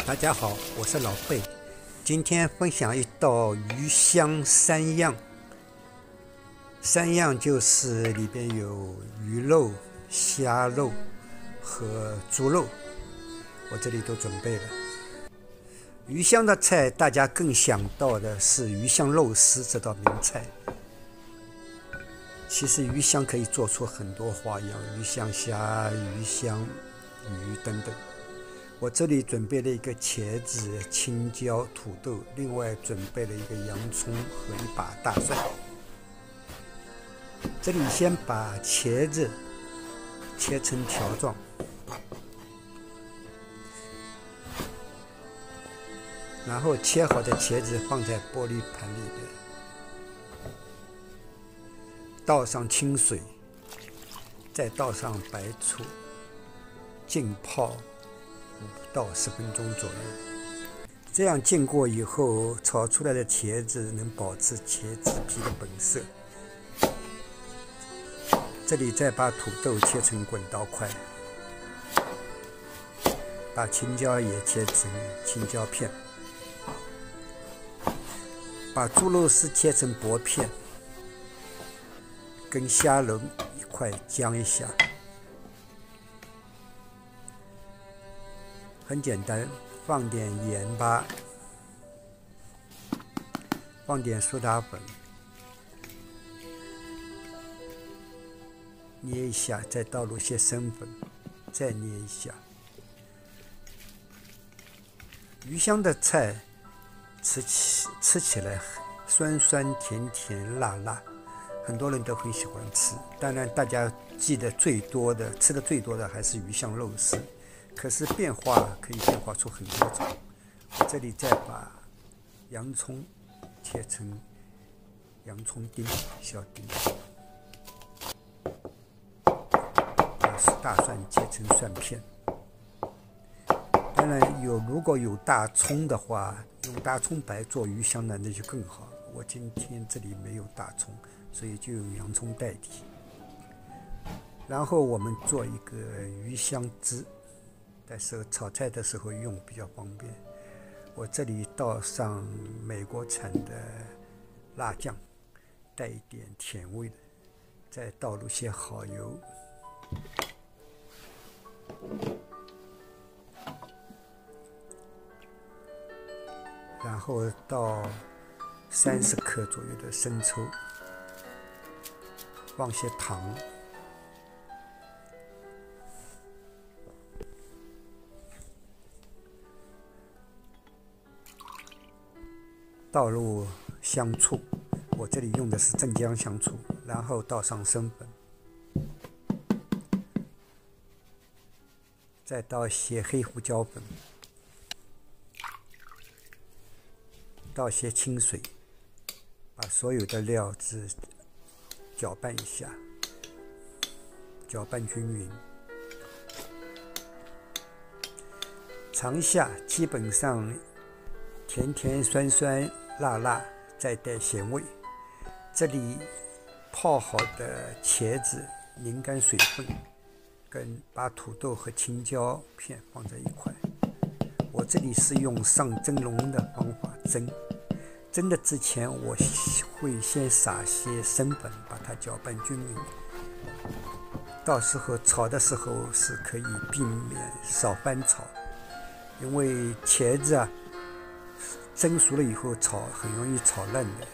大家好，我是老贝，今天分享一道鱼香三样。三样就是里边有鱼肉、虾肉和猪肉，我这里都准备了。鱼香的菜，大家更想到的是鱼香肉丝这道名菜。其实鱼香可以做出很多花样，鱼香虾、鱼香鱼等等。我这里准备了一个茄子、青椒、土豆，另外准备了一个洋葱和一把大蒜。这里先把茄子切成条状，然后切好的茄子放在玻璃盘里边，倒上清水，再倒上白醋，浸泡5到10分钟左右。这样浸过以后，炒出来的茄子能保持茄子皮的本色。这里再把土豆切成滚刀块，把青椒也切成青椒片，把猪肉丝切成薄片，跟虾仁一块姜一下。很简单，放点盐巴，放点苏打粉，捏一下，再倒入些生粉，再捏一下。鱼香的菜吃起来酸酸甜甜辣辣，很多人都很喜欢吃。当然，大家记得吃的最多的还是鱼香肉丝。可是可以变化出很多种。我这里再把洋葱切成洋葱丁，小丁，把大蒜切成蒜片。当然如果有大葱的话，用大葱白做鱼香呢，那就更好。我今天这里没有大葱，所以就用洋葱代替。然后我们做一个鱼香汁。炒菜的时候用比较方便。我这里倒上美国产的辣酱，带一点甜味的，再倒入些蚝油，然后倒30克左右的生抽，放些糖，倒入香醋，我这里用的是镇江香醋，然后倒上生粉，再倒些黑胡椒粉，倒些清水，把所有的料汁搅拌一下，搅拌均匀。尝一下，基本上甜甜酸酸辣辣，再带咸味。这里泡好的茄子拧干水分，把土豆和青椒片放在一块。我这里是用上蒸笼的方法蒸的之前，我会先撒些生粉，把它搅拌均匀。到时候炒的时候是可以避免少翻炒，因为茄子蒸熟了以后炒很容易炒烂的。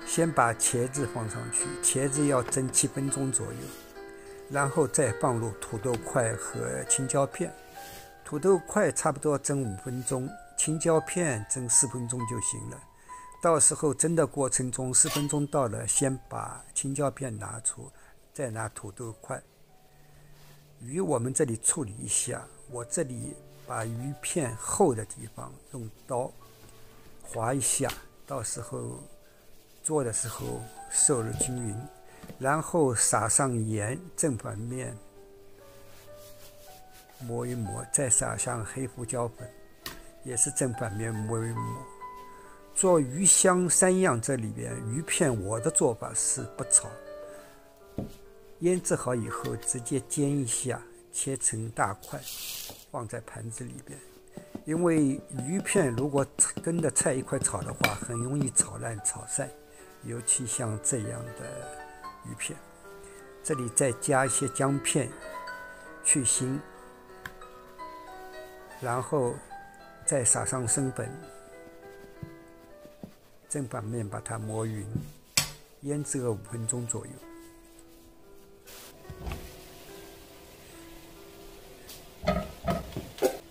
先把茄子放上去，茄子要蒸7分钟左右，然后再放入土豆块和青椒片。土豆块差不多蒸5分钟，青椒片蒸4分钟就行了。到时候蒸的过程中4分钟到了，先把青椒片拿出，再拿土豆块。鱼我们这里处理一下，我这里把鱼片厚的地方用刀划一下，到时候做的时候受热均匀，然后撒上盐，正反面磨一磨，再撒上黑胡椒粉，也是正反面磨一磨。做鱼香三样，这里边鱼片我的做法是不炒，腌制好以后直接煎一下，切成大块，放在盘子里边。因为鱼片如果跟着菜一块炒的话，很容易炒烂炒散，尤其像这样的鱼片。这里再加一些姜片去腥，然后再撒上生粉，正反面把它磨匀，腌制个5分钟左右。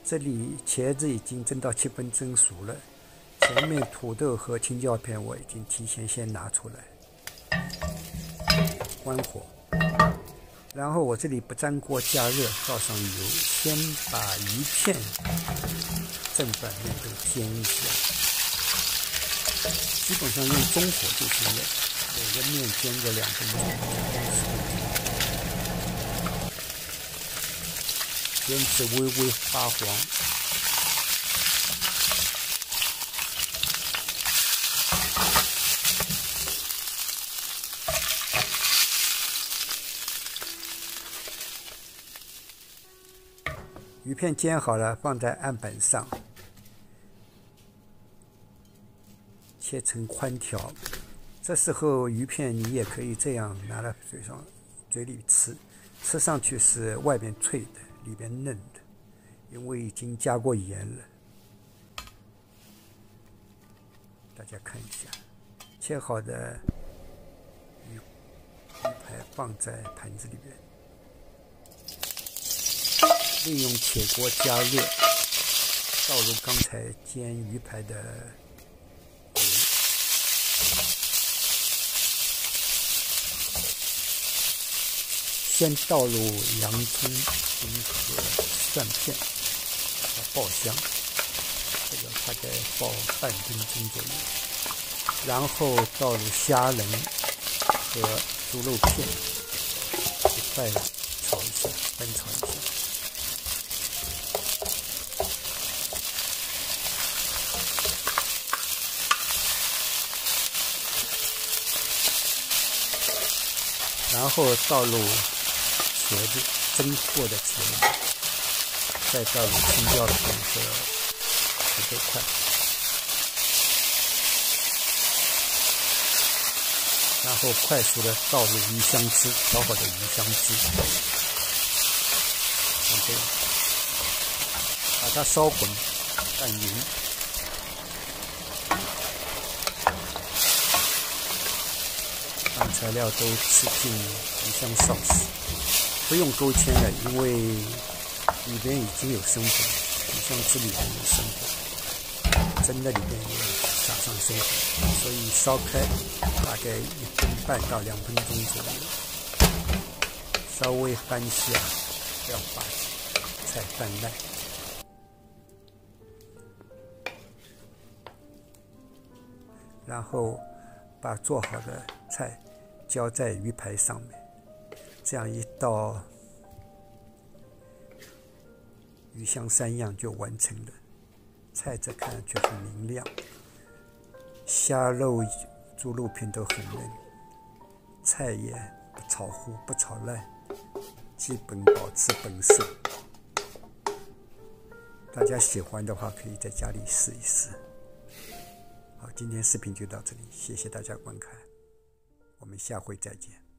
这里茄子已经蒸到7分蒸熟了，前面土豆和青椒片我已经提前先拿出来，关火。然后我这里不粘锅加热，倒上油，先把鱼片正反面都煎一下，基本上用中火就行了，每个面煎个2分钟，煎至微微发黄。鱼片煎好了，放在案板上，切成宽条。这时候鱼片你也可以这样拿到嘴里吃，吃上去是外面脆的，里边嫩的，因为已经加过盐了。大家看一下，切好的鱼排放在盘子里边。利用铁锅加热，倒入刚才煎鱼排的油，先倒入洋葱、和蒜片，把它爆香，这个大概爆半分钟左右，然后倒入虾仁和猪肉片，一块炒一下，翻炒一下。然后倒入茄子，蒸过的茄子，再倒入青椒片和土豆块，然后快速的倒入鱼香汁，调好的鱼香汁，像这样，把它烧滚拌匀。让材料都吃进鱼香臊丝，不用勾芡了，因为里边已经有生粉，鱼香汁里边有生粉，蒸的里边也撒上生粉，所以烧开大概1分半到2分钟左右，稍微翻下，不要把菜翻烂。然后把做好的菜浇在鱼排上面，这样一道鱼香3样就完成了。菜则看上去很明亮，虾肉、猪肉片都很嫩，菜也不炒糊不炒烂，基本保持本色。大家喜欢的话，可以在家里试一试。好，今天视频就到这里，谢谢大家观看，我们下回再见。